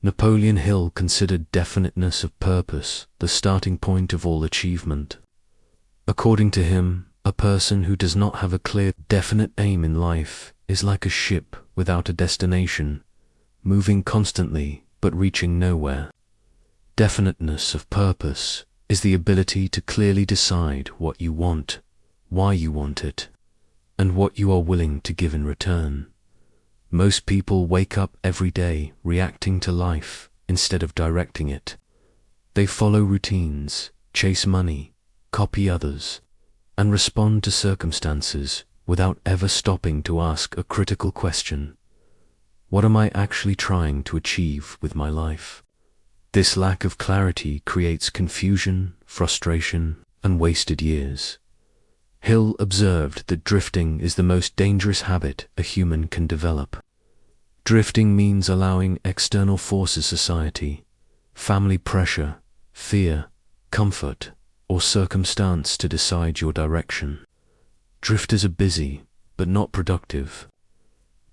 Napoleon Hill considered definiteness of purpose the starting point of all achievement. According to him, a person who does not have a clear, definite aim in life is like a ship without a destination, moving constantly but reaching nowhere. Definiteness of purpose is the ability to clearly decide what you want, why you want it, and what you are willing to give in return. Most people wake up every day reacting to life instead of directing it. They follow routines, chase money, copy others, and respond to circumstances without ever stopping to ask a critical question. What am I actually trying to achieve with my life? This lack of clarity creates confusion, frustration, and wasted years. Hill observed that drifting is the most dangerous habit a human can develop. Drifting means allowing external forces, society, family pressure, fear, comfort, or circumstance to decide your direction. Drifters are busy, but not productive.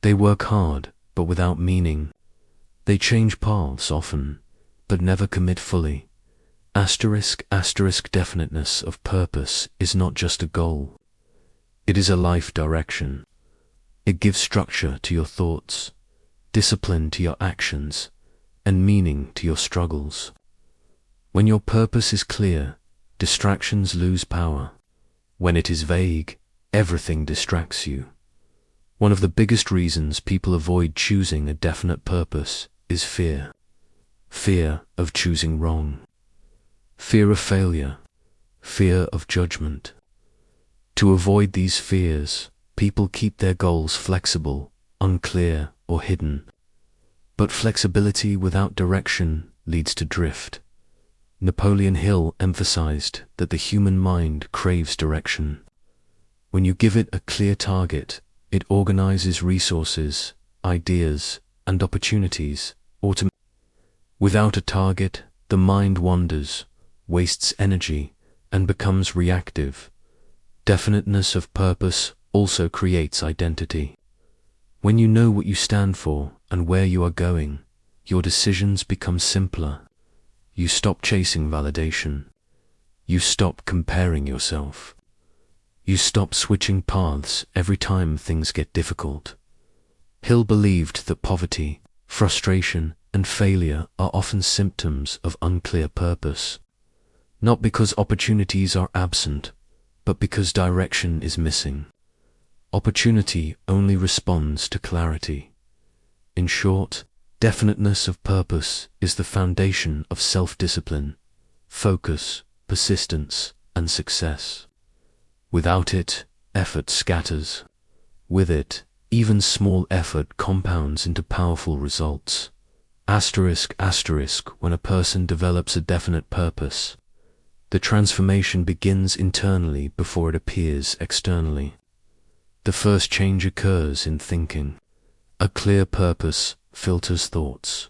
They work hard, but without meaning. They change paths often, but never commit fully. Definiteness of purpose is not just a goal. It is a life direction. It gives structure to your thoughts, discipline to your actions, and meaning to your struggles. When your purpose is clear, distractions lose power. When it is vague, everything distracts you. One of the biggest reasons people avoid choosing a definite purpose is fear. Fear of choosing wrong. Fear of failure. Fear of judgment. To avoid these fears, people keep their goals flexible, unclear, or hidden. But flexibility without direction leads to drift. Napoleon Hill emphasized that the human mind craves direction. When you give it a clear target, it organizes resources, ideas, and opportunities automatically. Without a target, the mind wanders, wastes energy, and becomes reactive. Definiteness of purpose also creates identity. When you know what you stand for and where you are going, your decisions become simpler. You stop chasing validation. You stop comparing yourself. You stop switching paths every time things get difficult. Hill believed that poverty, frustration, and failure are often symptoms of unclear purpose. Not because opportunities are absent, but because direction is missing. Opportunity only responds to clarity. In short, definiteness of purpose is the foundation of self-discipline, focus, persistence, and success. Without it, effort scatters. With it, even small effort compounds into powerful results. When a person develops a definite purpose, the transformation begins internally before it appears externally. The first change occurs in thinking. A clear purpose filters thoughts.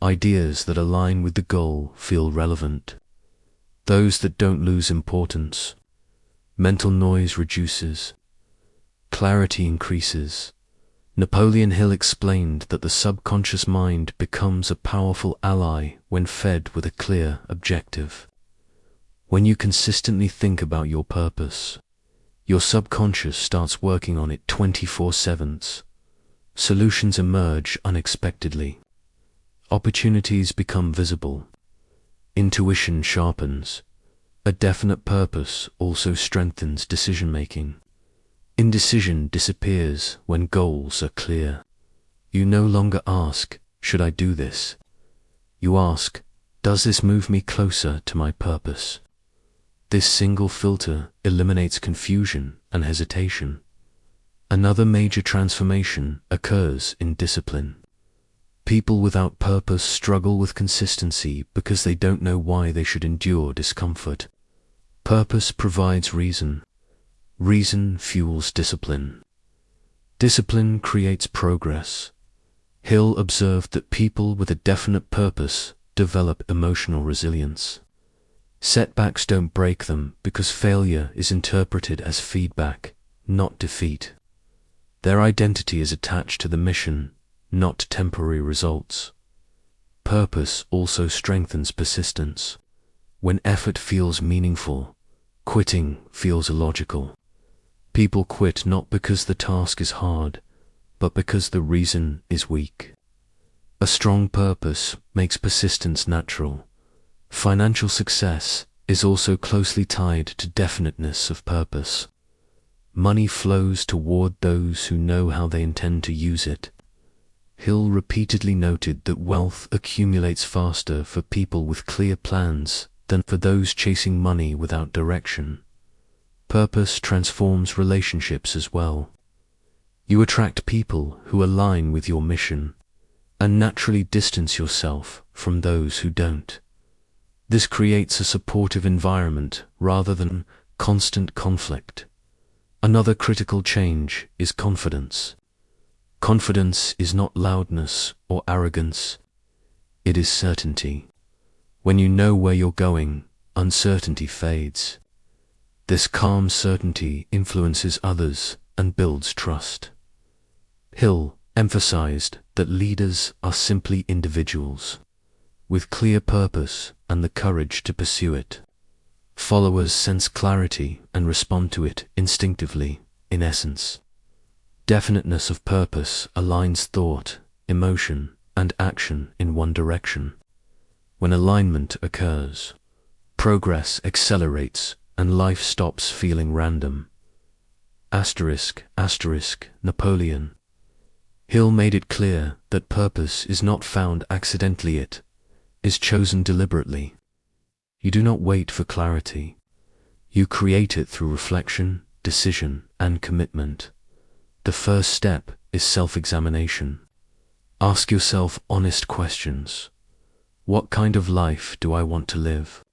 Ideas that align with the goal feel relevant. Those that don't lose importance. Mental noise reduces. Clarity increases. Napoleon Hill explained that the subconscious mind becomes a powerful ally when fed with a clear objective. When you consistently think about your purpose, your subconscious starts working on it 24/7. Solutions emerge unexpectedly. Opportunities become visible. Intuition sharpens. A definite purpose also strengthens decision-making. Indecision disappears when goals are clear. You no longer ask, "Should I do this?" You ask, "Does this move me closer to my purpose?" This single filter eliminates confusion and hesitation. Another major transformation occurs in discipline. People without purpose struggle with consistency because they don't know why they should endure discomfort. Purpose provides reason. Reason fuels discipline. Discipline creates progress. Hill observed that people with a definite purpose develop emotional resilience. Setbacks don't break them because failure is interpreted as feedback, not defeat. Their identity is attached to the mission, not temporary results. purpose also strengthens persistence. When effort feels meaningful, quitting feels illogical. People quit not because the task is hard, but because the reason is weak. A strong purpose makes persistence natural. Financial success is also closely tied to definiteness of purpose. Money flows toward those who know how they intend to use it. Hill repeatedly noted that wealth accumulates faster for people with clear plans than for those chasing money without direction. Purpose transforms relationships as well. You attract people who align with your mission and naturally distance yourself from those who don't. This creates a supportive environment rather than constant conflict. Another critical change is confidence. Confidence is not loudness or arrogance. It is certainty. When you know where you're going, uncertainty fades. This calm certainty influences others and builds trust. Hill emphasized that leaders are simply individuals, with clear purpose and the courage to pursue it. Followers sense clarity and respond to it instinctively, in essence. Definiteness of purpose aligns thought, emotion, and action in one direction. When alignment occurs, progress accelerates and life stops feeling random. Napoleon. Hill made it clear that purpose is not found accidentally, it is chosen deliberately. You do not wait for clarity. You create it through reflection, decision, and commitment. The first step is self-examination. Ask yourself honest questions. What kind of life do I want to live?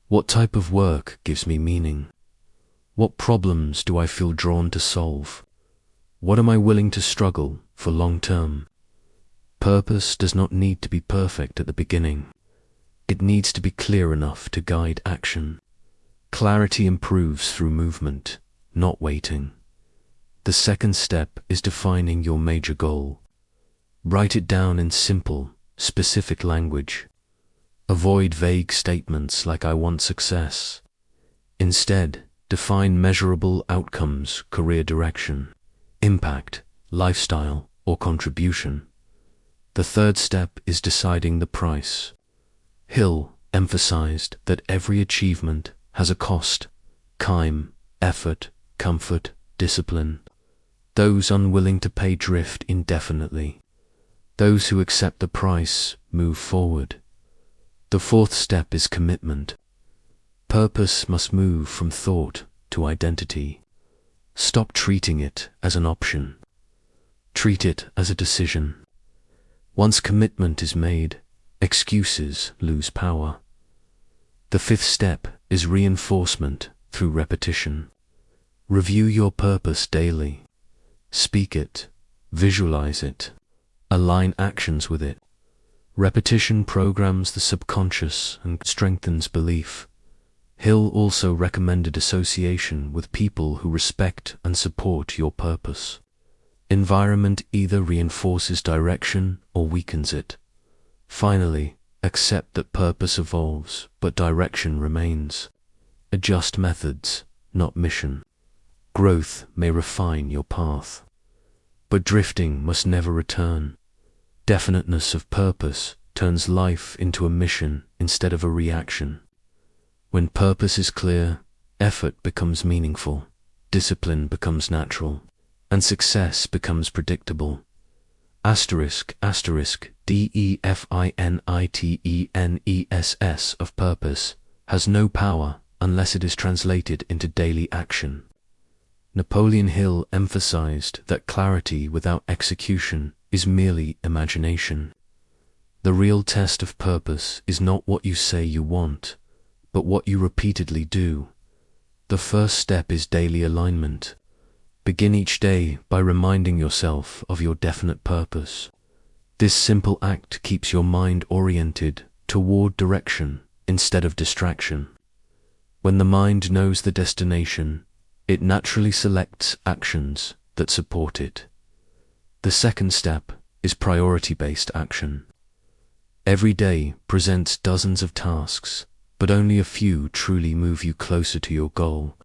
What type of work gives me meaning? What problems do I feel drawn to solve? What am I willing to struggle for long term? Purpose does not need to be perfect at the beginning. It needs to be clear enough to guide action. Clarity improves through movement, not waiting. The second step is defining your major goal. Write it down in simple, specific language. Avoid vague statements like "I want success." Instead, define measurable outcomes, career direction, impact, lifestyle, or contribution. The third step is deciding the price. Hill emphasized that every achievement has a cost: time, effort, comfort, discipline. Those unwilling to pay drift indefinitely. Those who accept the price move forward. The fourth step is commitment. Purpose must move from thought to identity. Stop treating it as an option. Treat it as a decision. Once commitment is made, excuses lose power. The fifth step is reinforcement through repetition. Review your purpose daily. Speak it, visualize it, align actions with it. Repetition programs the subconscious and strengthens belief. Hill also recommended association with people who respect and support your purpose. Environment either reinforces direction or weakens it. Finally, accept that purpose evolves, but direction remains. Adjust methods, not mission. Growth may refine your path, but drifting must never return. Definiteness of purpose turns life into a mission instead of a reaction. When purpose is clear, effort becomes meaningful, discipline becomes natural, and success becomes predictable. Definiteness of purpose has no power unless it is translated into daily action. Napoleon Hill emphasized that clarity without execution is merely imagination. The real test of purpose is not what you say you want, but what you repeatedly do. The first step is daily alignment. Begin each day by reminding yourself of your definite purpose. This simple act keeps your mind oriented toward direction instead of distraction. When the mind knows the destination, it naturally selects actions that support it. The second step is priority-based action. Every day presents dozens of tasks, but only a few truly move you closer to your goal.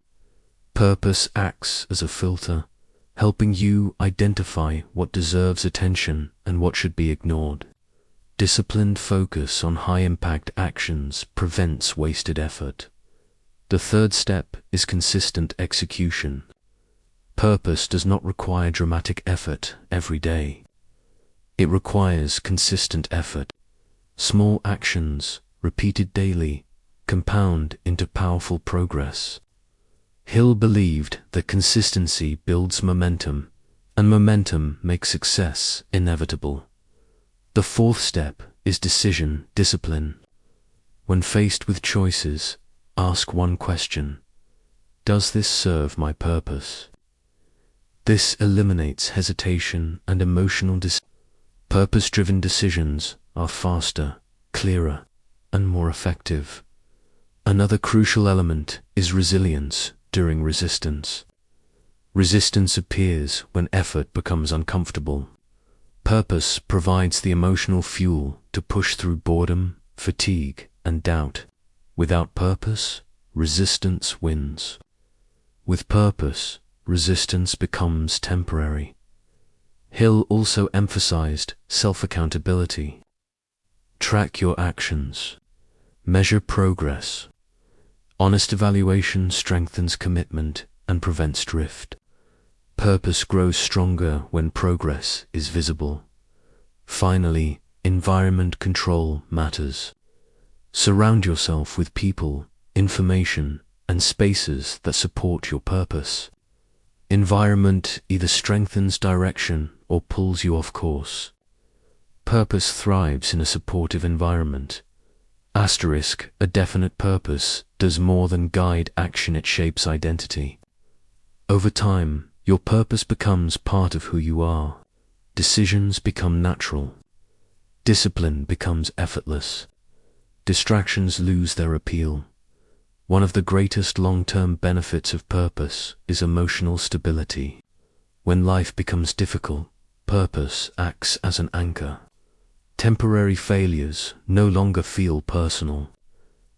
Purpose acts as a filter, helping you identify what deserves attention and what should be ignored. Disciplined focus on high-impact actions prevents wasted effort. The third step is consistent execution. Purpose does not require dramatic effort every day. It requires consistent effort. Small actions, repeated daily, compound into powerful progress. Hill believed that consistency builds momentum, and momentum makes success inevitable. The fourth step is decision discipline. When faced with choices, ask one question: does this serve my purpose? This eliminates hesitation and emotional Purpose-driven decisions are faster, clearer, and more effective. Another crucial element is resilience during resistance. Resistance appears when effort becomes uncomfortable. Purpose provides the emotional fuel to push through boredom, fatigue, and doubt. Without purpose, resistance wins. With purpose, resistance becomes temporary. Hill also emphasized self-accountability. Track your actions. Measure progress. Honest evaluation strengthens commitment and prevents drift. Purpose grows stronger when progress is visible. Finally, environment control matters. Surround yourself with people, information, and spaces that support your purpose. Environment either strengthens direction or pulls you off course. Purpose thrives in a supportive environment. A definite purpose does more than guide action, it shapes identity. Over time, your purpose becomes part of who you are. Decisions become natural. Discipline becomes effortless. Distractions lose their appeal. One of the greatest long-term benefits of purpose is emotional stability. When life becomes difficult, purpose acts as an anchor. Temporary failures no longer feel personal.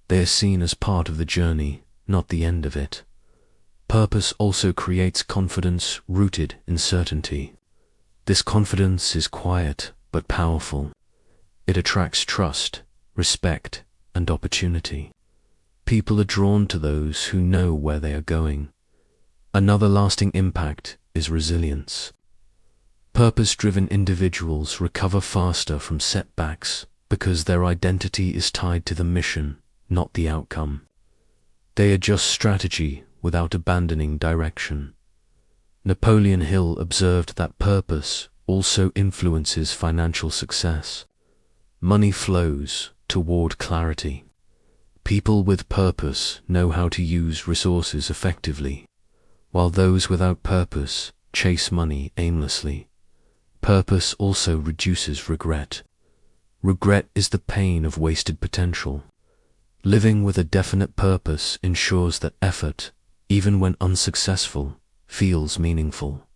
They are seen as part of the journey, not the end of it. Purpose also creates confidence rooted in certainty. This confidence is quiet but powerful. It attracts trust, respect, and opportunity. People are drawn to those who know where they are going. Another lasting impact is resilience. Purpose-driven individuals recover faster from setbacks because their identity is tied to the mission, not the outcome. They adjust strategy without abandoning direction. Napoleon Hill observed that purpose also influences financial success. Money flows toward clarity. People with purpose know how to use resources effectively, while those without purpose chase money aimlessly. Purpose also reduces regret. Regret is the pain of wasted potential. Living with a definite purpose ensures that effort, even when unsuccessful, feels meaningful.